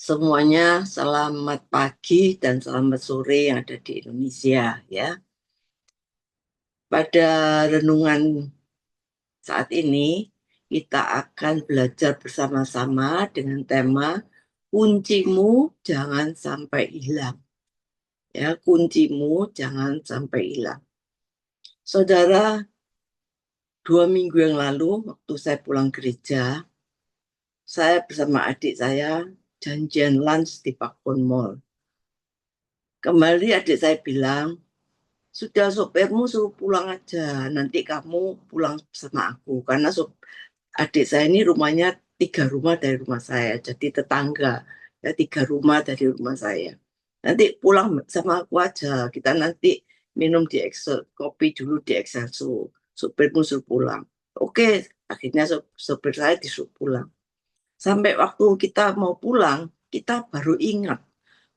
Semuanya selamat pagi dan selamat sore yang ada di Indonesia ya. Pada renungan saat ini kita akan belajar bersama-sama dengan tema kuncimu jangan sampai hilang. Ya, kuncimu jangan sampai hilang. Saudara, 2 minggu yang lalu waktu saya pulang gereja, saya bersama adik saya janjian lunch di Pakun Mall. Kembali adik saya bilang, sudah sopirmu suruh pulang aja, nanti kamu pulang sama aku. Karena adik saya ini rumahnya 3 rumah dari rumah saya, jadi tetangga. Ya, 3 rumah dari rumah saya. Nanti pulang sama aku aja, kita nanti minum di Excel, kopi dulu di Excelso. Sopirmu suruh pulang. Oke, akhirnya sopir saya disuruh pulang. Sampai waktu kita mau pulang, kita baru ingat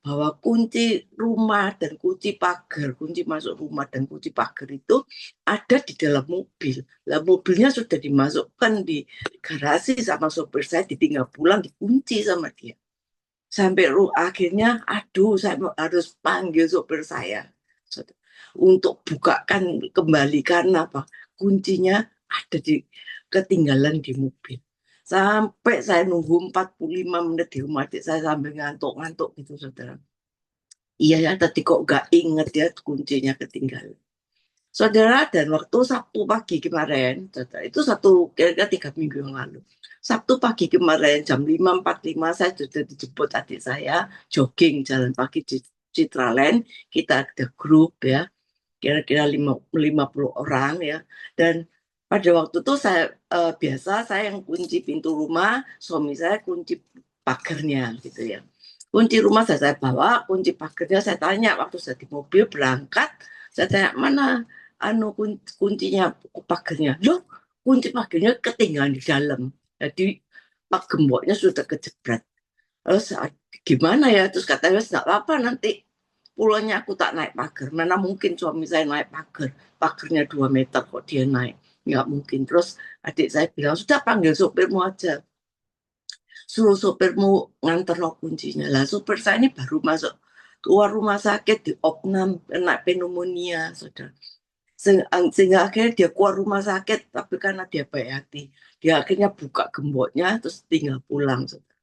bahwa kunci rumah dan kunci pagar, kunci masuk rumah dan kunci pagar itu ada di dalam mobil. Lah mobilnya sudah dimasukkan di garasi sama sopir saya, ditinggal pulang, dikunci sama dia. Sampai akhirnya, aduh, saya harus panggil sopir saya untuk bukakan kembali karena apa? Kuncinya ada ketinggalan di mobil. Sampai saya nunggu 45 menit di rumah adik saya sambil ngantuk-ngantuk gitu, saudara. Iya ya, tadi kok gak inget ya kuncinya ketinggalan. Saudara, dan waktu Sabtu pagi kemarin, saudara, itu kira-kira 3 minggu yang lalu. Sabtu pagi kemarin jam 5.45 saya sudah dijemput adik saya jogging jalan pagi di Citraland. Kita ada grup ya, kira-kira 50 orang ya. Dan pada waktu itu biasa saya yang kunci pintu rumah, suami saya kunci pagarnya gitu ya. Kunci rumah saya bawa, kunci pagarnya saya tanya waktu saya di mobil berangkat, saya tanya mana kuncinya pagarnya. Loh, kunci pagarnya ketinggalan di dalam. Jadi pak gemboknya sudah kejebret. Terus gimana ya? Terus katanya nggak apa-apa nanti pulangnya aku tak naik pagar. Mana mungkin suami saya naik pagar. Pagarnya 2 meter kok dia naik. Nggak mungkin. Terus adik saya bilang, sudah panggil sopirmu aja. Suruh sopirmu nganter no kuncinya. Lah sopir saya ini baru masuk keluar rumah sakit di opnam kena pneumonia, saudara. Sehingga akhirnya dia keluar rumah sakit, tapi karena dia baik hati, dia akhirnya buka gemboknya terus tinggal pulang, saudara.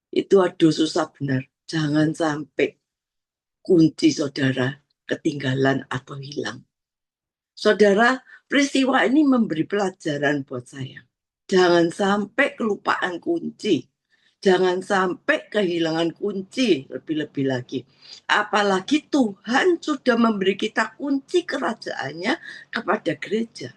Itu aduh susah benar. Jangan sampai kunci saudara ketinggalan atau hilang. Saudara, peristiwa ini memberi pelajaran buat saya. Jangan sampai kelupaan kunci. Jangan sampai kehilangan kunci lebih-lebih lagi. Apalagi Tuhan sudah memberi kita kunci kerajaannya kepada gereja.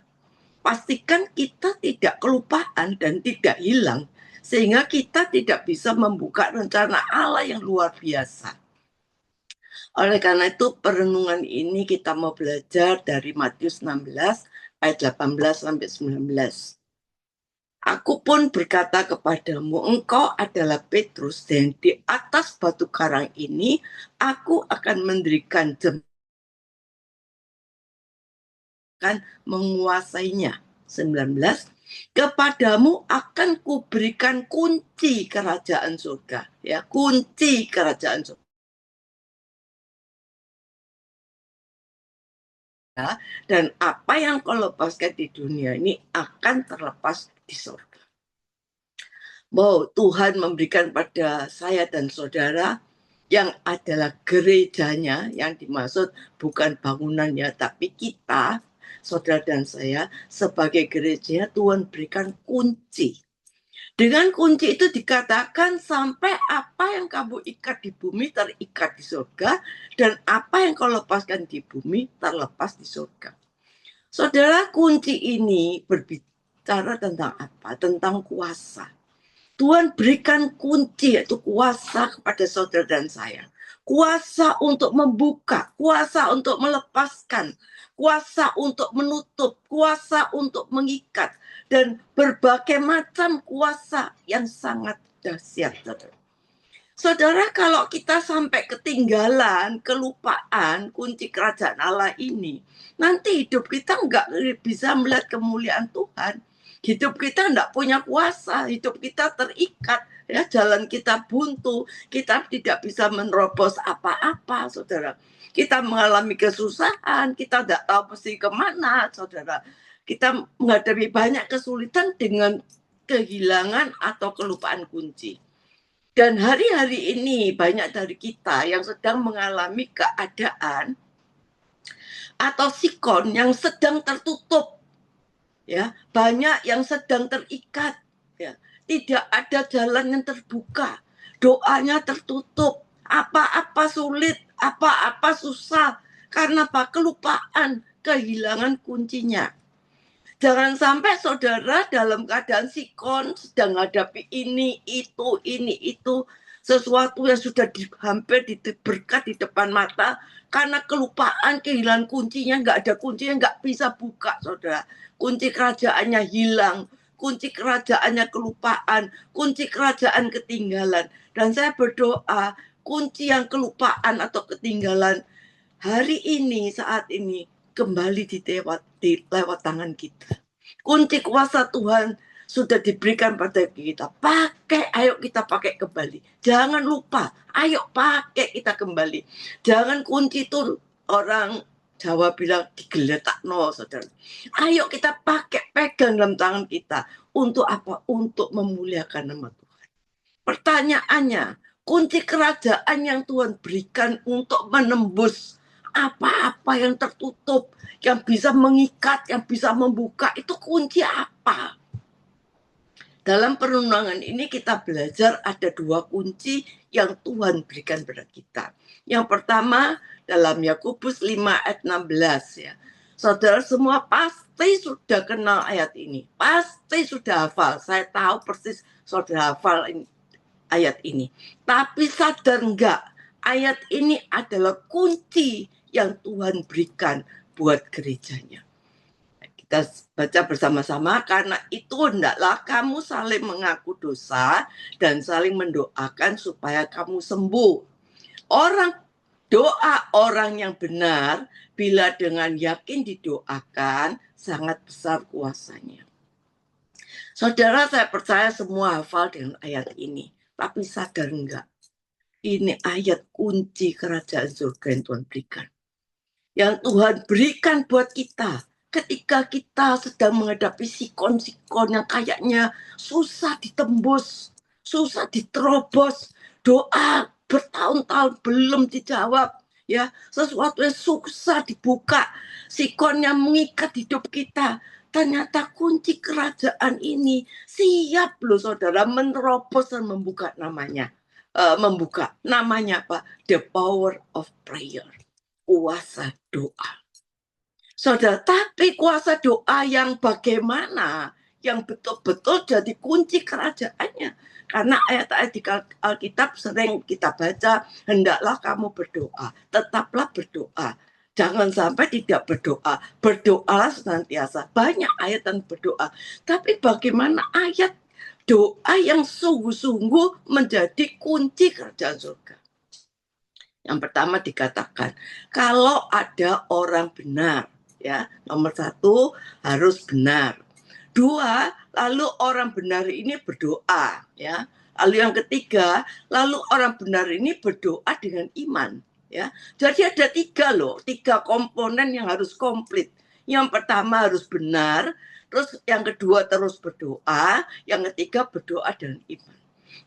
Pastikan kita tidak kelupaan dan tidak hilang. Sehingga kita tidak bisa membuka rencana Allah yang luar biasa. Oleh karena itu perenungan ini kita mau belajar dari Matius 16 ayat 18 sampai 19. Aku pun berkata kepadamu, engkau adalah Petrus, dan di atas batu karang ini aku akan mendirikan jemaat menguasainya. 19. Kepadamu akan kuberikan kunci kerajaan surga. Ya, kunci kerajaan surga. Dan apa yang kau lepaskan di dunia ini akan terlepas di surga. Wow, Tuhan memberikan pada saya dan saudara yang adalah gerejanya, yang dimaksud bukan bangunannya, tapi kita, saudara dan saya, sebagai gereja, Tuhan berikan kunci. Dengan kunci itu dikatakan sampai apa yang kamu ikat di bumi terikat di surga, dan apa yang kau lepaskan di bumi terlepas di surga. Saudara, kunci ini berbicara tentang apa? Tentang kuasa. Tuhan berikan kunci, yaitu kuasa kepada saudara dan saya. Kuasa untuk membuka, kuasa untuk melepaskan, kuasa untuk menutup, kuasa untuk mengikat, dan berbagai macam kuasa yang sangat dahsyat. Saudara, kalau kita sampai ketinggalan, kelupaan kunci kerajaan Allah ini, nanti hidup kita nggak bisa melihat kemuliaan Tuhan. Hidup kita tidak punya kuasa, hidup kita terikat, ya, jalan kita buntu, kita tidak bisa menerobos apa-apa, saudara. Kita mengalami kesusahan, kita tidak tahu mesti kemana, saudara. Kita menghadapi banyak kesulitan dengan kehilangan atau kelupaan kunci. Dan hari-hari ini banyak dari kita yang sedang mengalami keadaan atau sikon yang sedang tertutup, ya, banyak yang sedang terikat, ya, tidak ada jalan yang terbuka, doanya tertutup, apa-apa sulit, apa-apa susah, karena apa? Kelupaan, kehilangan kuncinya. Jangan sampai saudara dalam keadaan sikon sedang menghadapi ini, itu, sesuatu yang sudah hampir berkat di depan mata, karena kelupaan, kehilangan kuncinya, nggak ada kuncinya, nggak bisa buka, saudara. Kunci kerajaannya hilang, kunci kerajaannya kelupaan, kunci kerajaan ketinggalan. Dan saya berdoa, kunci yang kelupaan atau ketinggalan hari ini, saat ini, kembali di lewat tangan kita. Kunci kuasa Tuhan sudah diberikan pada kita. Ayo kita pakai kembali. Jangan lupa, ayo pakai kita kembali. Jangan kunci itu orang Jawa bilang digeletak, no, saudara. Ayo kita pakai, pegang dalam tangan kita. Untuk apa? Untuk memuliakan nama Tuhan. Pertanyaannya, kunci kerajaan yang Tuhan berikan untuk menembus apa-apa yang tertutup, yang bisa mengikat, yang bisa membuka, itu kunci apa? Dalam perenungan ini kita belajar ada 2 kunci yang Tuhan berikan pada kita. Yang pertama dalam Yakobus 5 ayat 16, ya. Saudara semua pasti sudah kenal ayat ini, pasti sudah hafal. Saya tahu persis saudara hafal ayat ini. Tapi sadar enggak, ayat ini adalah kunci yang Tuhan berikan buat gerejanya. Kita baca bersama-sama, karena itu hendaklah kamu saling mengaku dosa dan saling mendoakan supaya kamu sembuh. Doa orang yang benar bila dengan yakin didoakan sangat besar kuasanya. Saudara, saya percaya semua hafal dengan ayat ini. Tapi sadar enggak? Ini ayat kunci kerajaan surga yang Tuhan berikan. Yang Tuhan berikan buat kita ketika kita sedang menghadapi sikon-sikon yang kayaknya susah ditembus, susah diterobos, doa bertahun-tahun belum dijawab, ya, sesuatu yang susah dibuka, sikon yang mengikat hidup kita. Ternyata kunci kerajaan ini siap loh saudara menerobos dan membuka namanya. Namanya apa? The power of prayer. Kuasa doa. Saudara, tapi kuasa doa yang bagaimana? Yang betul-betul jadi kunci kerajaannya. Karena ayat-ayat di Alkitab sering kita baca, hendaklah kamu berdoa, tetaplah berdoa. Jangan sampai tidak berdoa. Berdoalah senantiasa. Banyak ayat yang berdoa. Tapi bagaimana ayat doa yang sungguh-sungguh menjadi kunci kerajaan surga? Yang pertama dikatakan, kalau ada orang benar, ya, nomor 1 harus benar. 2, lalu orang benar ini berdoa, ya. Lalu yang ketiga, lalu orang benar ini berdoa dengan iman, ya. Jadi ada 3 loh, 3 komponen yang harus komplit. Yang pertama harus benar, terus yang kedua terus berdoa, yang ketiga berdoa dengan iman.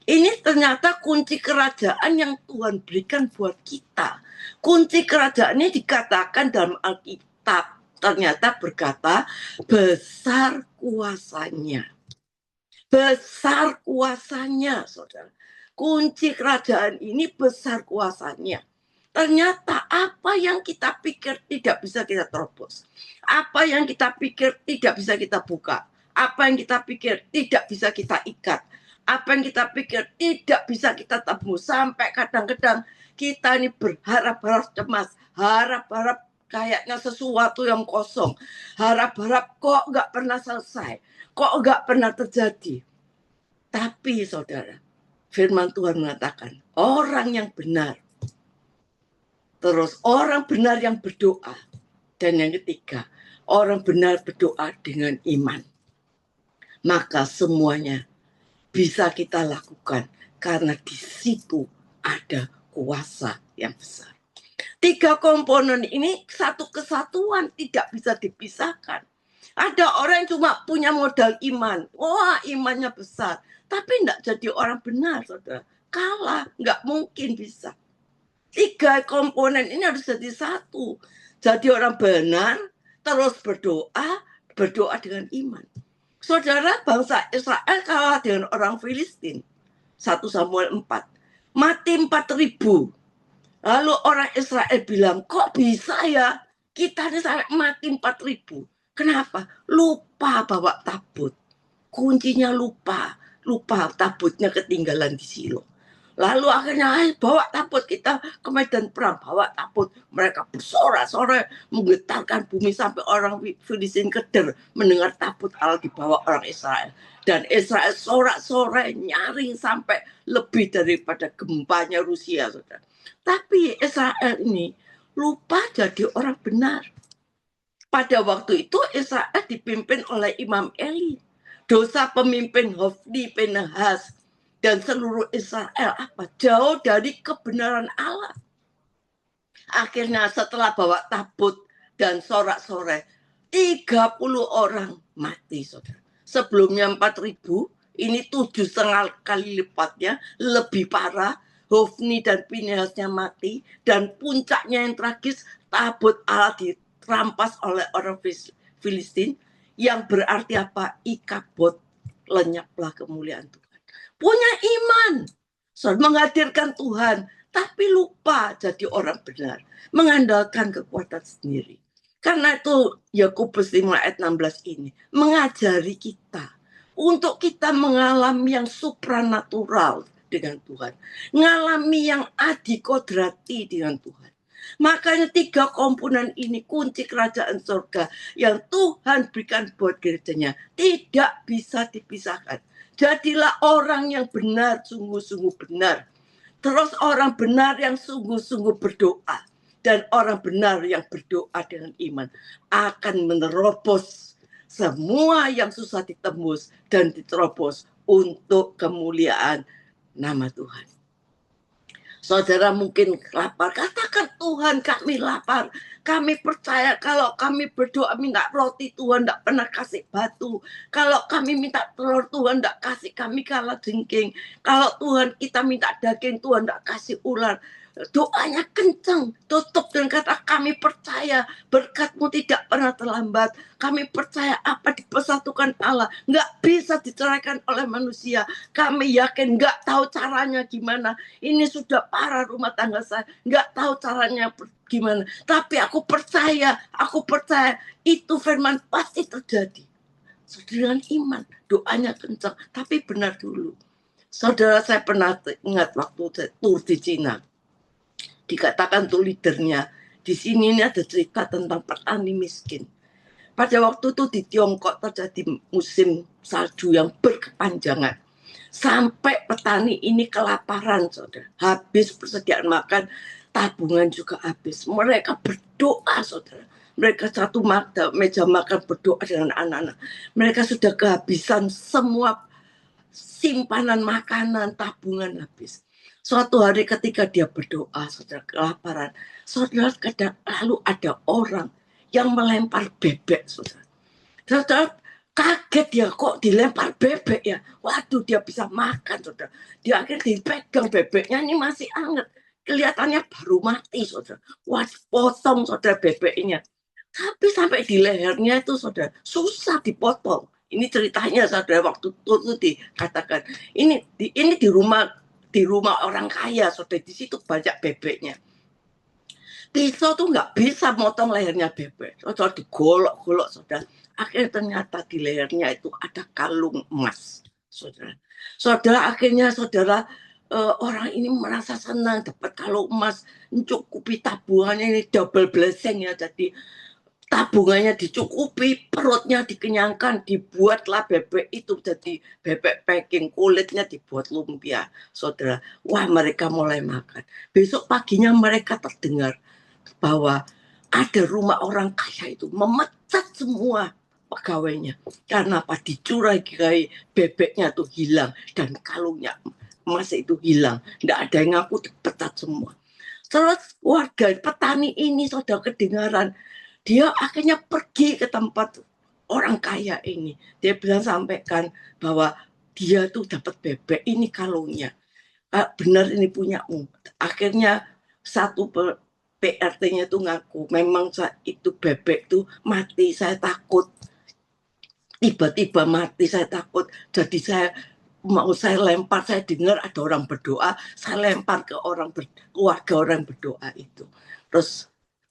Ini ternyata kunci kerajaan yang Tuhan berikan buat kita. Kunci kerajaan ini dikatakan dalam Alkitab. Ternyata berkata, besar kuasanya. Besar kuasanya, saudara. Kunci kerajaan ini besar kuasanya. Ternyata apa yang kita pikir tidak bisa kita terobos. Apa yang kita pikir tidak bisa kita buka. Apa yang kita pikir tidak bisa kita ikat. Apa yang kita pikir tidak bisa kita tembus. Sampai kadang-kadang kita ini berharap-harap cemas. Harap-harap kayaknya sesuatu yang kosong. Harap-harap kok nggak pernah selesai. Kok nggak pernah terjadi. Tapi saudara, firman Tuhan mengatakan, orang yang benar. Terus orang benar yang berdoa. Dan yang ketiga, orang benar berdoa dengan iman. maka semuanya bisa kita lakukan karena di situ ada kuasa yang besar. 3 komponen ini satu kesatuan, tidak bisa dipisahkan. Ada orang yang cuma punya modal iman, wah imannya besar, tapi tidak jadi orang benar, saudara. Kalah, nggak mungkin bisa. 3 komponen ini harus jadi satu. Jadi orang benar, terus berdoa dengan iman. Saudara, bangsa Israel kalah dengan orang Filistin. 1 Samuel 4. Mati 4.000. Lalu orang Israel bilang, kok bisa ya? Kita ini sampai mati 4.000. Kenapa? Lupa bawa tabut. Kuncinya lupa. Lupa tabutnya ketinggalan di Silo. Lalu akhirnya bawa tabut, kita ke medan perang, bawa tabut. Mereka bersorak-sorai menggetarkan bumi sampai orang Filistin keder mendengar tabut Allah dibawa orang Israel. Dan Israel sorak-sorai nyaring sampai lebih daripada gempanya Rusia, saudara. Tapi Israel ini lupa jadi orang benar. Pada waktu itu Israel dipimpin oleh Imam Eli. Dosa pemimpin Hofni, Pinehas, dan seluruh Israel apa? Jauh dari kebenaran Allah. Akhirnya setelah bawa tabut dan sorak-sorai, 30 orang mati, saudara. Sebelumnya 4.000, ini 7,5 kali lipatnya, lebih parah. Hofni dan Pinehasnya mati, dan puncaknya yang tragis, tabut Allah dirampas oleh orang Filistin, yang berarti apa? Ikabod, lenyaplah kemuliaan Tuhan. Punya iman, menghadirkan Tuhan, tapi lupa jadi orang benar, mengandalkan kekuatan sendiri. Karena itu Yakobus 5 ayat 16 ini mengajari kita untuk kita mengalami yang supranatural dengan Tuhan, mengalami yang adikodrati dengan Tuhan. Makanya 3 komponen ini kunci kerajaan surga yang Tuhan berikan buat gerejanya tidak bisa dipisahkan. Jadilah orang yang benar, sungguh-sungguh benar. Terus orang benar yang sungguh-sungguh berdoa. Dan orang benar yang berdoa dengan iman akan menerobos semua yang susah ditembus dan diterobos untuk kemuliaan nama Tuhan. Saudara mungkin lapar, katakan Tuhan kami lapar. Kami percaya kalau kami berdoa minta roti, Tuhan tidak pernah kasih batu. Kalau kami minta telur, Tuhan tidak kasih kami kalajengking. Kalau Tuhan kita minta daging, Tuhan tidak kasih ular. Doanya kencang, tutup dengan kata kami percaya berkat-Mu tidak pernah terlambat. Kami percaya apa dipersatukan Allah nggak bisa diceraikan oleh manusia. Kami yakin nggak tahu caranya gimana. Ini sudah parah rumah tangga saya, nggak tahu caranya gimana. Tapi aku percaya itu firman pasti terjadi. Dengan iman, doanya kencang, tapi benar dulu. Saudara, saya pernah ingat waktu saya tur di Cina. Dikatakan tuh leadernya, di sini ini ada cerita tentang petani miskin. Pada waktu itu di Tiongkok terjadi musim salju yang berkepanjangan. Sampai petani ini kelaparan, saudara. Habis persediaan makan, tabungan juga habis. Mereka berdoa, saudara. Mereka satu meja makan berdoa dengan anak-anak. Mereka sudah kehabisan semua simpanan makanan, tabungan habis. Suatu hari ketika dia berdoa, saudara kelaparan, saudara lalu ada orang yang melempar bebek, saudara. Saudara kaget ya, kok dilempar bebek ya. Waduh, dia bisa makan, saudara. Dia akhirnya dipegang bebeknya, ini masih hangat. Kelihatannya baru mati, saudara. Wah, potong, saudara, bebeknya. Tapi sampai di lehernya itu, saudara, susah dipotong. Ini ceritanya, saudara, waktu itu dikatakan. Ini di rumah orang kaya, saudara, di situ banyak bebeknya. Pisau tuh nggak bisa motong lehernya bebek, saudara, digolok-golok, saudara. Akhirnya ternyata di lehernya itu ada kalung emas, saudara. Saudara, akhirnya saudara orang ini merasa senang dapat kalung emas, mencukupi tabungannya, ini double blessing ya. Jadi tabungannya dicukupi, perutnya dikenyangkan, dibuatlah bebek itu jadi bebek packing, kulitnya dibuat lumpia, saudara. Wah, mereka mulai makan. Besok paginya mereka terdengar bahwa ada rumah orang kaya itu memecat semua pegawainya. Karena apa? Dicurigai bebeknya tuh hilang dan kalungnya emas itu hilang. Tidak ada yang ngaku, dipecat semua. Terus warga petani ini sudah kedengaran, dia akhirnya pergi ke tempat orang kaya ini. Dia bilang, sampaikan bahwa dia tuh dapat bebek, ini kalungnya. Benar ini punyamu. Akhirnya satu PRT-nya tuh ngaku, memang itu bebek tuh mati, saya takut. Tiba-tiba mati, saya takut. Jadi saya lempar, saya dengar ada orang berdoa, saya lempar ke keluarga orang berdoa itu. Terus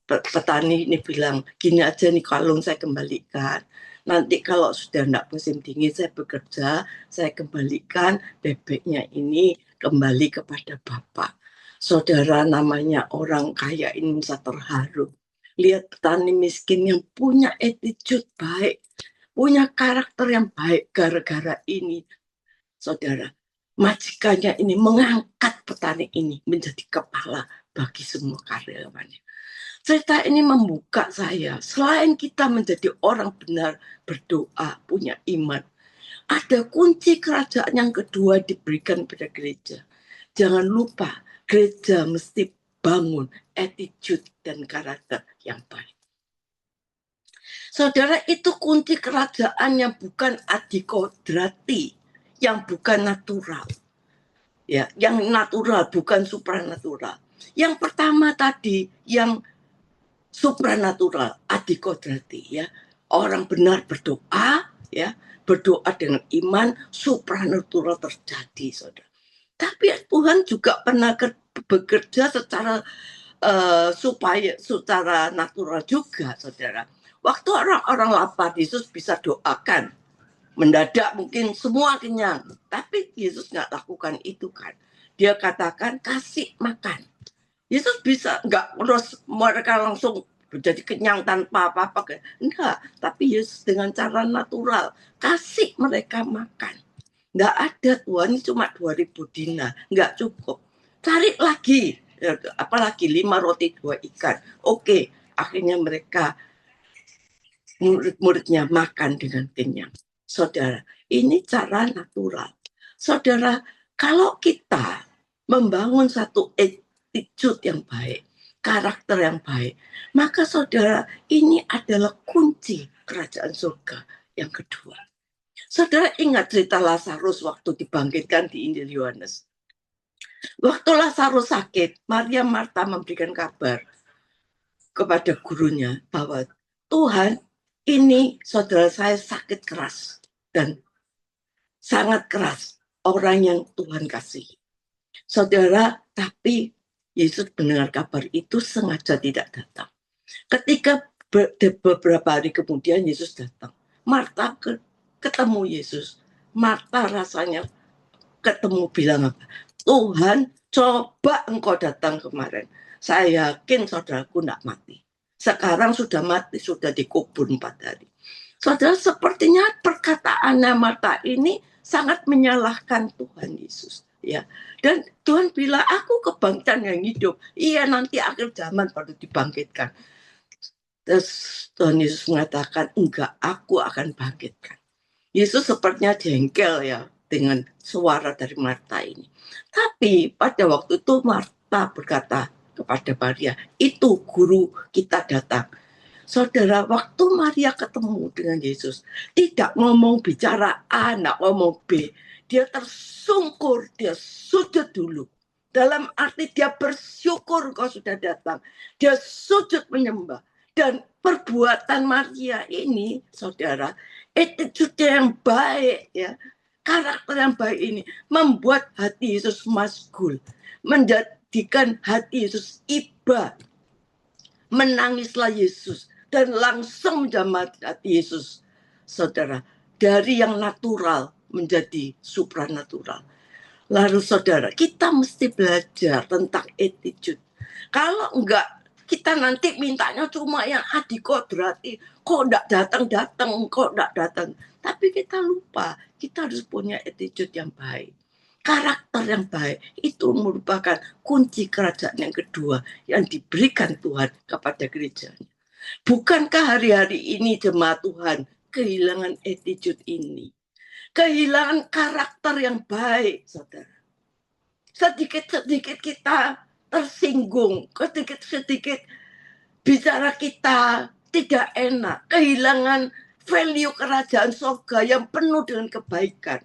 petani ini bilang, gini aja nih, kalung saya kembalikan. Nanti kalau sudah tidak musim dingin saya bekerja, saya kembalikan bebeknya ini kembali kepada Bapak. Saudara, namanya orang kaya ini bisa terharu. Lihat petani miskin yang punya attitude baik, punya karakter yang baik, gara-gara ini, saudara, majikannya ini mengangkat petani ini menjadi kepala bagi semua karyawannya. Cerita ini membuka saya, selain kita menjadi orang benar, berdoa, punya iman, ada kunci kerajaan yang kedua diberikan pada gereja. Jangan lupa, gereja mesti bangun attitude dan karakter yang baik. Saudara, itu kunci kerajaan yang bukan adikodrati, yang bukan natural. Ya, yang natural, bukan supranatural. Yang pertama tadi, yang supranatural, adikodrati, ya. Orang benar berdoa, ya, berdoa dengan iman, supranatural terjadi, saudara. Tapi Tuhan juga pernah bekerja secara supaya secara natural juga, saudara. Waktu orang-orang lapar, Yesus bisa doakan. Mendadak mungkin semua kenyang. Tapi Yesus nggak lakukan itu kan. Dia katakan, kasih makan. Yesus bisa nggak terus mereka langsung menjadi kenyang tanpa apa-apa. Enggak, tapi Yesus dengan cara natural. Kasih mereka makan. Nggak ada, Tuhan, ini cuma 2.000 dinar. Nggak cukup. Cari lagi. Apalagi 5 roti 2 ikan. Oke, akhirnya mereka, murid-muridnya makan dengan kenyang. Saudara, ini cara natural. Saudara, kalau kita membangun satu attitude yang baik, karakter yang baik, maka saudara, ini adalah kunci kerajaan surga yang kedua. Saudara ingat cerita Lazarus waktu dibangkitkan di Injil Yohanes. Waktu Lazarus sakit, Maria Marta memberikan kabar kepada gurunya bahwa Tuhan, ini saudara saya sakit keras dan sangat keras, orang yang Tuhan kasih. Saudara, tapi Yesus mendengar kabar itu sengaja tidak datang. Ketika beberapa hari kemudian Yesus datang, Marta ketemu Yesus. Marta rasanya ketemu bilang apa? Tuhan, coba engkau datang kemarin. Saya yakin saudaraku tidak mati. Sekarang sudah mati, sudah dikubur 4 hari. Saudara, sepertinya perkataannya Marta ini sangat menyalahkan Tuhan Yesus. Ya, dan Tuhan bilang, aku kebangkitan yang hidup. Iya, nanti akhir zaman baru dibangkitkan. Terus Tuhan Yesus mengatakan, enggak, aku akan bangkitkan. Yesus sepertinya jengkel ya dengan suara dari Marta ini. Tapi pada waktu itu Marta berkata kepada Maria, itu guru kita datang. Saudara, waktu Maria ketemu dengan Yesus, tidak ngomong bicara A, tidak ngomong B. Dia tersungkur, dia sujud dulu. Dalam arti dia bersyukur kau sudah datang. Dia sujud menyembah. Dan perbuatan Maria ini, saudara, attitude yang baik, ya, karakter yang baik ini membuat hati Yesus masgul, menjadikan hati Yesus iba. Menangislah Yesus dan langsung menjamah hati Yesus, saudara, dari yang natural menjadi supranatural. Lalu saudara, kita mesti belajar tentang attitude. Kalau enggak, kita nanti mintanya cuma yang adikodrati, kok enggak datang-datang, kok enggak datang. Tapi kita lupa, kita harus punya attitude yang baik. Karakter yang baik itu merupakan kunci kerajaan yang kedua yang diberikan Tuhan kepada gerejanya. Bukankah hari-hari ini jemaat Tuhan kehilangan attitude ini. Kehilangan karakter yang baik, saudara. Sedikit-sedikit kita tersinggung, sedikit-sedikit bicara kita tidak enak, kehilangan value kerajaan surga yang penuh dengan kebaikan.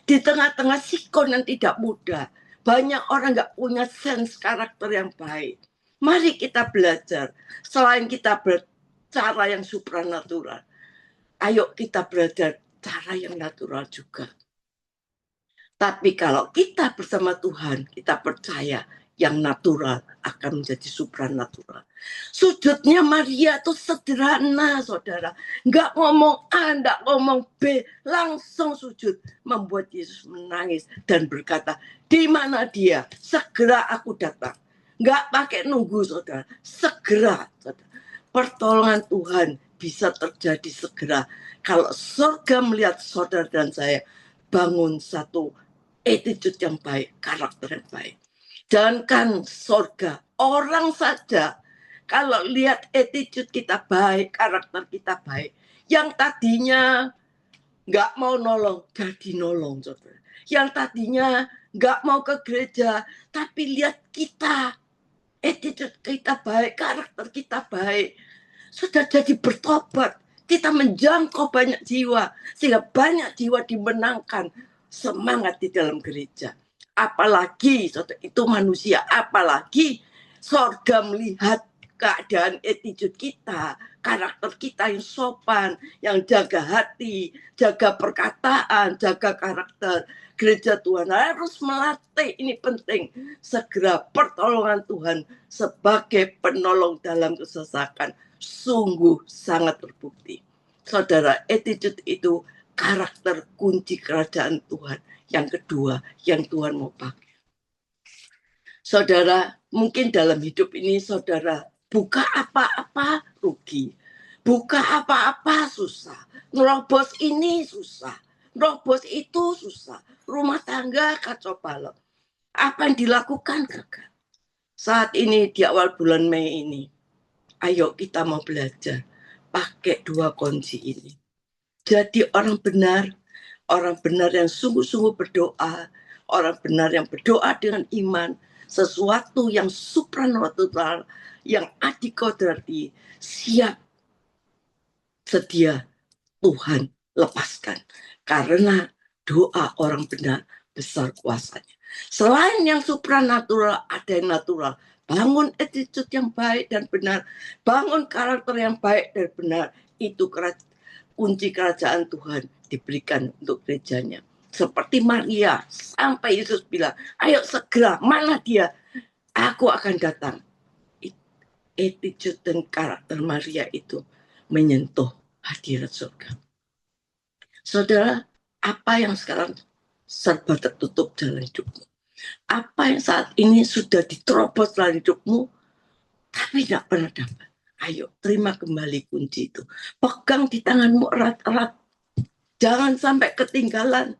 Di tengah-tengah sikon yang tidak mudah, banyak orang nggak punya sense karakter yang baik. Mari kita belajar, selain kita bercara yang supranatural, ayo kita belajar cara yang natural juga. Tapi kalau kita bersama Tuhan, kita percaya yang natural akan menjadi supranatural. Sujudnya Maria itu sederhana, saudara. Nggak ngomong A, nggak ngomong B, langsung sujud. Membuat Yesus menangis dan berkata, di mana dia? Segera aku datang. Nggak pakai nunggu, saudara. Segera, saudara. Pertolongan Tuhan bisa terjadi segera. Kalau surga melihat saudara dan saya, bangun satu attitude yang baik, karakter yang baik. Jangankan surga, orang saja kalau lihat attitude kita baik, karakter kita baik, yang tadinya nggak mau nolong, jadi nolong, saudara. Yang tadinya nggak mau ke gereja, tapi lihat kita, attitude kita baik, karakter kita baik, sudah jadi bertobat. Kita menjangkau banyak jiwa, sehingga banyak jiwa dimenangkan. Semangat di dalam gereja. Apalagi itu manusia, apalagi surga melihat keadaan attitude kita, karakter kita yang sopan, yang jaga hati, jaga perkataan, jaga karakter. Gereja Tuhan harus melatih, ini penting, segera pertolongan Tuhan sebagai penolong dalam kesesakan sungguh sangat terbukti. Saudara, attitude itu karakter kunci kerajaan Tuhan. Yang kedua, yang Tuhan mau pakai. Saudara, mungkin dalam hidup ini saudara buka apa-apa rugi. Buka apa-apa susah. Nerobos ini susah. Nerobos itu susah. Rumah tangga kacau balau. Apa yang dilakukan gagal. Saat ini di awal bulan Mei ini, ayo kita mau belajar pakai dua kunci ini. Jadi orang benar yang sungguh-sungguh berdoa, orang benar yang berdoa dengan iman, sesuatu yang supranatural, yang adikodrati, siap, sedia, Tuhan lepaskan. Karena doa orang benar besar kuasanya. Selain yang supranatural, ada yang natural. Bangun attitude yang baik dan benar, bangun karakter yang baik dan benar, itu kunci kerajaan Tuhan diberikan untuk gerejanya. Seperti Maria, sampai Yesus bilang, ayo segera, mana dia? Aku akan datang. Attitude dan karakter Maria itu menyentuh hadirat surga. Saudara, apa yang sekarang serba tertutup dalam hidupmu? Apa yang saat ini sudah diterobos dalam hidupmu, tapi tidak pernah dapat? Ayo, terima kembali kunci itu. Pegang di tanganmu erat-erat. Jangan sampai ketinggalan.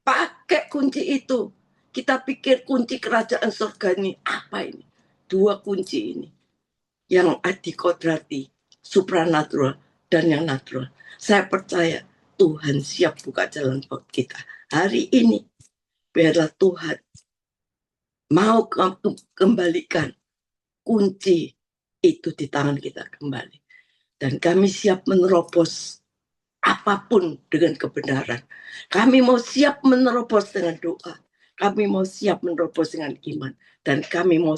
Pakai kunci itu. Kita pikir kunci kerajaan surga ini apa ini? Dua kunci ini. Yang adikodrati, supranatural, dan yang natural. Saya percaya Tuhan siap buka jalan buat kita. Hari ini, biarlah Tuhan mau kembalikan kunci itu di tangan kita kembali. Dan kami siap menerobos apapun dengan kebenaran. Kami mau siap menerobos dengan doa. Kami mau siap menerobos dengan iman. Dan kami mau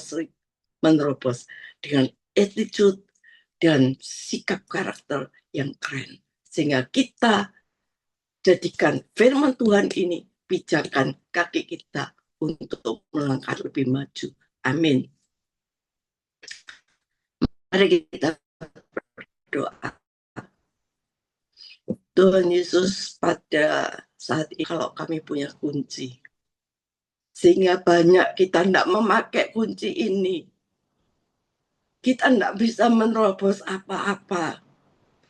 menerobos dengan attitude dan sikap karakter yang keren. Sehingga kita jadikan firman Tuhan ini pijakan kaki kita untuk melangkah lebih maju. Amin. Mari kita berdoa. Tuhan Yesus, pada saat ini kalau kami punya kunci, sehingga banyak kita tidak memakai kunci ini, kita tidak bisa menerobos apa-apa.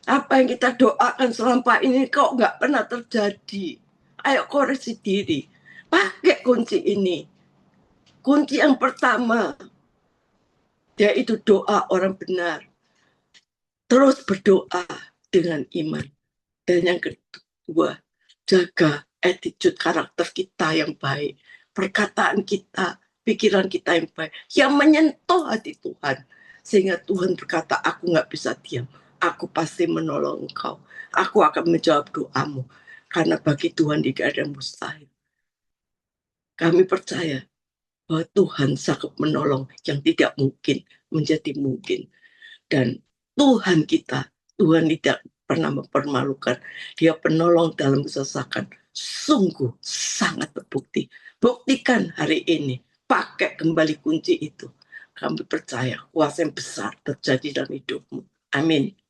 Apa yang kita doakan selama ini kok nggak pernah terjadi. Ayo koreksi diri, pakai kunci ini. Kunci yang pertama, yaitu doa orang benar. Terus berdoa dengan iman. Dan yang kedua, jaga attitude karakter kita yang baik, perkataan kita, pikiran kita yang baik, yang menyentuh hati Tuhan. Sehingga Tuhan berkata, aku nggak bisa diam, aku pasti menolong engkau, aku akan menjawab doamu. Karena bagi Tuhan tidak ada mustahil. Kami percaya bahwa Tuhan sanggup menolong yang tidak mungkin menjadi mungkin. Dan Tuhan kita, Tuhan tidak pernah mempermalukan. Dia penolong dalam kesesakan. Sungguh sangat terbukti. Buktikan hari ini. Pakai kembali kunci itu. Kami percaya kuasa yang besar terjadi dalam hidupmu. Amin.